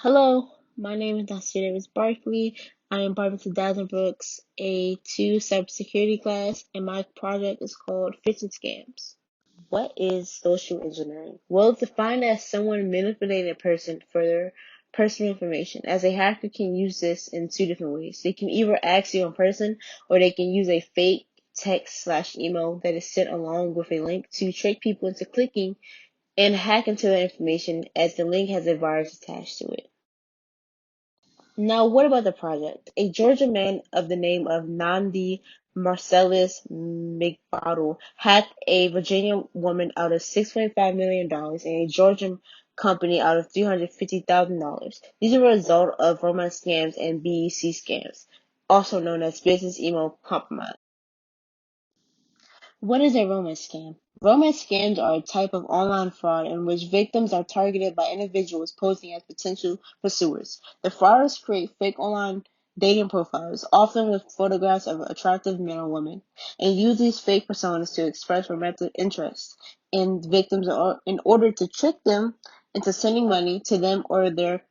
Hello, my name is Dr. Davis-Barkley. I am part of the Brooks A2 cybersecurity class, and my project is called Phishing Scams. What is social engineering? Well, it's defined as someone manipulating a person for their personal information. As a hacker can use this in two different ways. They can either ask you in person, or they can use a fake text/email that is sent along with a link to trick people into clicking and hack into the information, as the link has a virus attached to it. Now, what about the project? A Georgia man of the name of Nandi Marcellus McBottle hacked a Virginia woman out of $6.5 million and a Georgian company out of $350,000. These are a result of romance scams and BEC scams, also known as business email compromise. What is a romance scam? Romance scams are a type of online fraud in which victims are targeted by individuals posing as potential pursuers. The fraudsters create fake online dating profiles, often with photographs of attractive men or women, and use these fake personas to express romantic interest in victims in order to trick them into sending money to them or their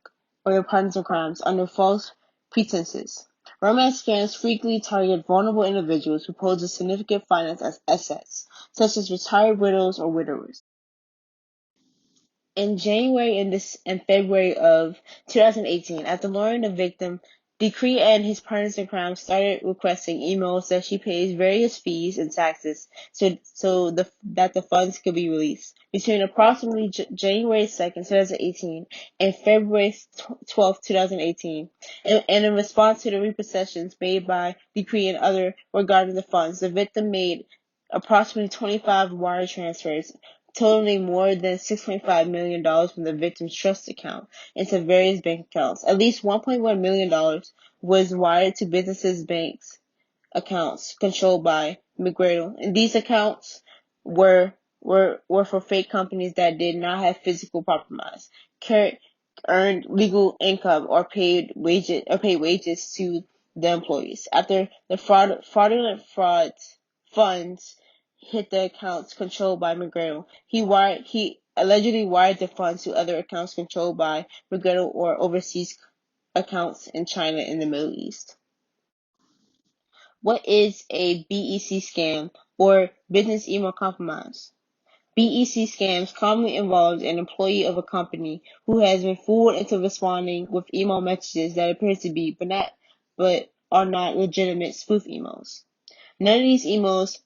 partners in crimes under false pretenses. Romance scams frequently target vulnerable individuals who pose significant finance assets, such as retired widows or widowers. In January and February of 2018, after luring the victim, Decree and his partners in crime started requesting emails that she pays various fees and taxes that the funds could be released. Between approximately January 2nd, 2018 and February 12th, 2018, and in response to the repossessions made by Decree and other regarding the funds, the victim made approximately 25 wire transfers totaling more than $6.5 million from the victim's trust account into various bank accounts. At least $1.1 million was wired to businesses' banks accounts controlled by McGradle, and these accounts were for fake companies that did not have physical compromise, earned legal income, or paid wages to the employees. After the fraudulent funds hit the accounts controlled by McGradle, he allegedly wired the funds to other accounts controlled by McGradle or overseas accounts in China and the Middle East. What is a BEC scam, or business email compromise? BEC scams commonly involve an employee of a company who has been fooled into responding with email messages that appear to be but are not legitimate spoof emails. None of these emails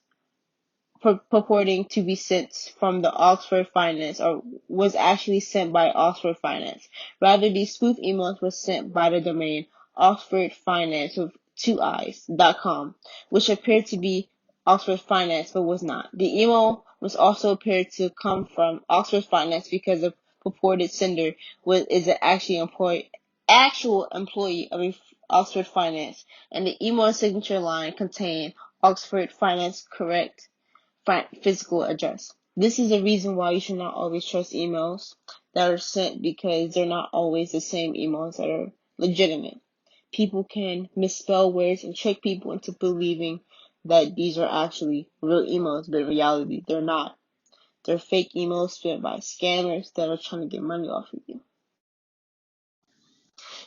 purporting to be sent from the Oxford Finance or was actually sent by Oxford Finance. Rather, these spoof emails were sent by the domain Oxford Finance with two i's.com, which appeared to be Oxford Finance but was not. The email was also appeared to come from Oxford Finance because the purported sender is an actual employee of Oxford Finance, and the email signature line contained Oxford Finance correct physical address. This is the reason why you should not always trust emails that are sent, because they're not always the same emails that are legitimate. People can misspell words and trick people into believing that these are actually real emails, but in reality, they're not. They're fake emails sent by scammers that are trying to get money off of you.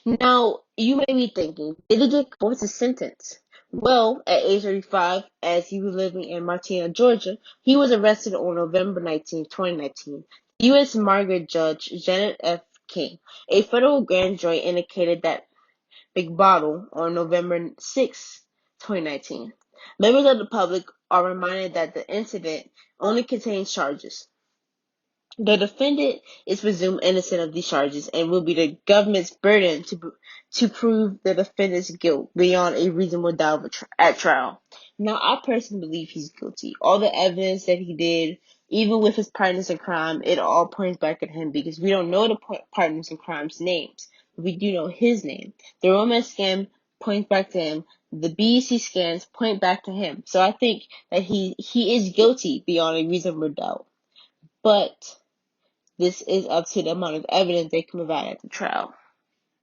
Now, you may be thinking, did he get what was his sentence? Well, at age 35, as he was living in Martina, Georgia, he was arrested on November 19, 2019. U.S. Margaret Judge Janet F. King, a federal grand jury, indicated that McBottle on November 6, 2019. Members of the public are reminded that the incident only contains charges. The defendant is presumed innocent of these charges and will be the government's burden to prove the defendant's guilt beyond a reasonable doubt at trial. Now, I personally believe he's guilty. All the evidence that he did, even with his partners in crime, it all points back at him, because we don't know the partners in crime's names. We do know his name. The romance scam points back to him. The BEC scams point back to him. So I think that he is guilty beyond a reasonable doubt. But this is up to the amount of evidence they can provide at the trial.